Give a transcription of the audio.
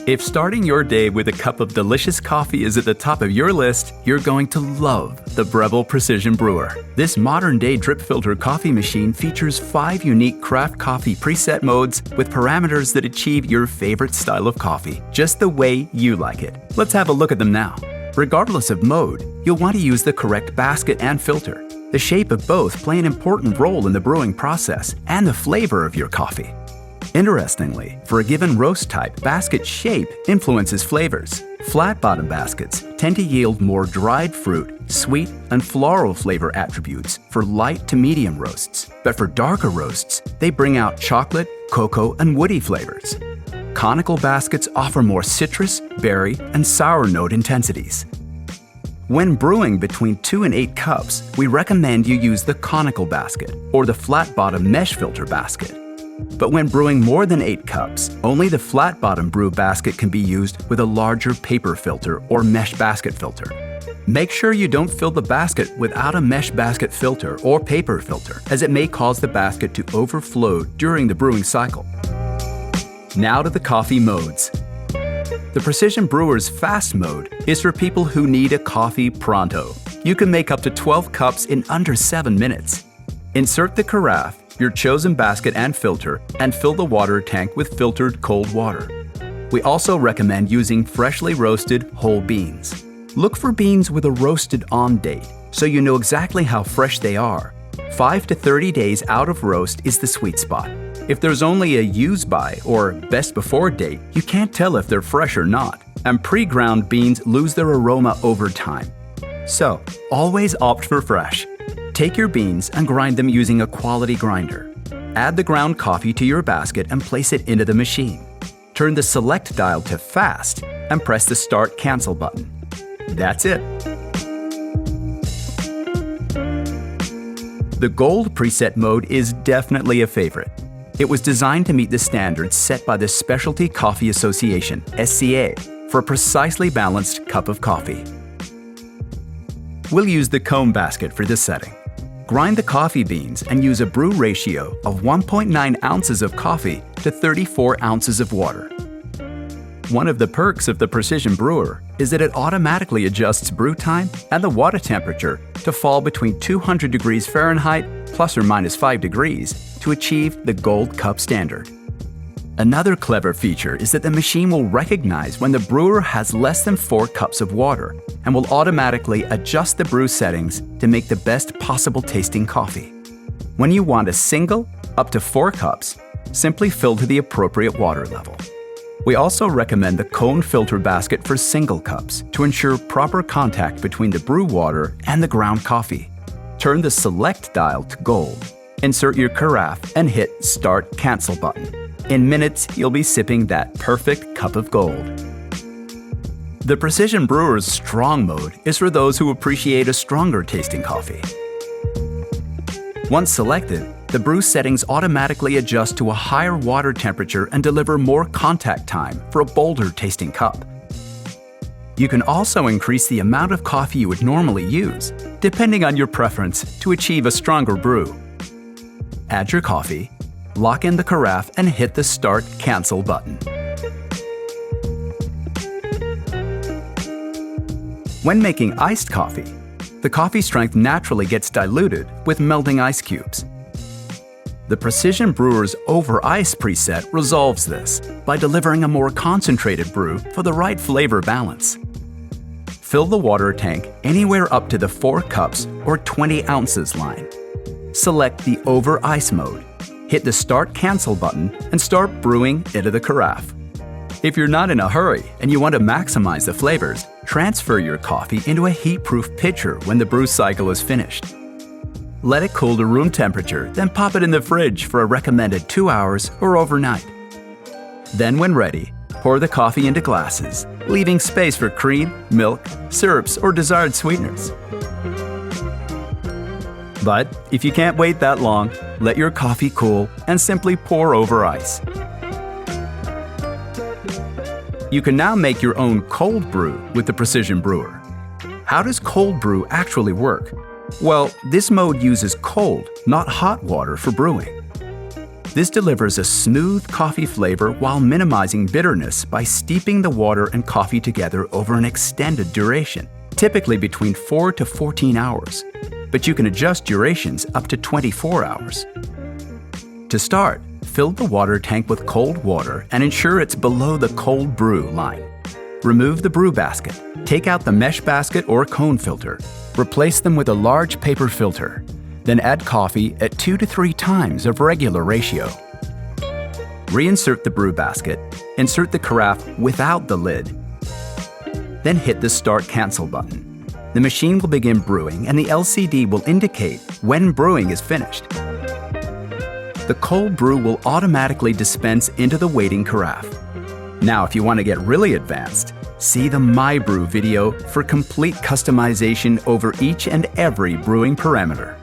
If starting your day with a cup of delicious coffee is at the top of your list, you're going to love the Breville Precision Brewer. This modern-day drip filter coffee machine features 5 unique craft coffee preset modes with parameters that achieve your favorite style of coffee, just the way you like it. Let's have a look at them now. Regardless of mode, you'll want to use the correct basket and filter. The shape of both play an important role in the brewing process and the flavor of your coffee. Interestingly, for a given roast type, basket shape influences flavors. Flat-bottom baskets tend to yield more dried fruit, sweet, and floral flavor attributes for light to medium roasts. But for darker roasts, they bring out chocolate, cocoa, and woody flavors. Conical baskets offer more citrus, berry, and sour note intensities. When brewing between 2 and 8 cups, we recommend you use the conical basket or the flat-bottom mesh filter basket. But when brewing more than 8 cups, only the flat-bottom brew basket can be used with a larger paper filter or mesh basket filter. Make sure you don't fill the basket without a mesh basket filter or paper filter, as it may cause the basket to overflow during the brewing cycle. Now to the coffee modes. The Precision Brewer's Fast mode is for people who need a coffee pronto. You can make up to 12 cups in under 7 minutes. Insert the carafe, your chosen basket and filter, and fill the water tank with filtered cold water. We also recommend using freshly roasted whole beans. Look for beans with a roasted on date, so you know exactly how fresh they are. 5 to 30 days out of roast is the sweet spot. If there's only a use by or best before date, you can't tell if they're fresh or not, and pre-ground beans lose their aroma over time. So, always opt for fresh. Take your beans and grind them using a quality grinder. Add the ground coffee to your basket and place it into the machine. Turn the select dial to fast and press the start cancel button. That's it. The gold preset mode is definitely a favorite. It was designed to meet the standards set by the Specialty Coffee Association, SCA, for a precisely balanced cup of coffee. We'll use the cone basket for this setting. Grind the coffee beans and use a brew ratio of 1.9 ounces of coffee to 34 ounces of water. One of the perks of the Precision Brewer is that it automatically adjusts brew time and the water temperature to fall between 200 degrees Fahrenheit plus or minus 5 degrees to achieve the gold cup standard. Another clever feature is that the machine will recognize when the brewer has less than 4 cups of water and will automatically adjust the brew settings to make the best possible tasting coffee. When you want a single, up to 4 cups, simply fill to the appropriate water level. We also recommend the cone filter basket for single cups to ensure proper contact between the brew water and the ground coffee. Turn the select dial to gold. Insert your carafe and hit Start Cancel button. In minutes, you'll be sipping that perfect cup of gold. The Precision Brewer's Strong mode is for those who appreciate a stronger tasting coffee. Once selected, the brew settings automatically adjust to a higher water temperature and deliver more contact time for a bolder tasting cup. You can also increase the amount of coffee you would normally use, depending on your preference, to achieve a stronger brew. Add your coffee, lock in the carafe, and hit the Start Cancel button. When making iced coffee, the coffee strength naturally gets diluted with melting ice cubes. The Precision Brewer's Over Ice preset resolves this by delivering a more concentrated brew for the right flavor balance. Fill the water tank anywhere up to the 4 cups or 20 ounces line. Select the Over Ice mode. Hit the Start Cancel button and start brewing into the carafe. If you're not in a hurry and you want to maximize the flavors, transfer your coffee into a heat-proof pitcher when the brew cycle is finished. Let it cool to room temperature, then pop it in the fridge for a recommended 2 hours or overnight. Then when ready, pour the coffee into glasses, leaving space for cream, milk, syrups, or desired sweeteners. But if you can't wait that long, let your coffee cool and simply pour over ice. You can now make your own cold brew with the Precision Brewer. How does cold brew actually work? Well, this mode uses cold, not hot water for brewing. This delivers a smooth coffee flavor while minimizing bitterness by steeping the water and coffee together over an extended duration, typically between 4 to 14 hours, but you can adjust durations up to 24 hours. To start, fill the water tank with cold water and ensure it's below the cold brew line. Remove the brew basket, take out the mesh basket or cone filter, replace them with a large paper filter, then add coffee at 2 to 3 times of regular ratio. Reinsert the brew basket, insert the carafe without the lid, then hit the Start Cancel button. The machine will begin brewing and the LCD will indicate when brewing is finished. The cold brew will automatically dispense into the waiting carafe. Now, if you want to get really advanced, see the My Brew video for complete customization over each and every brewing parameter.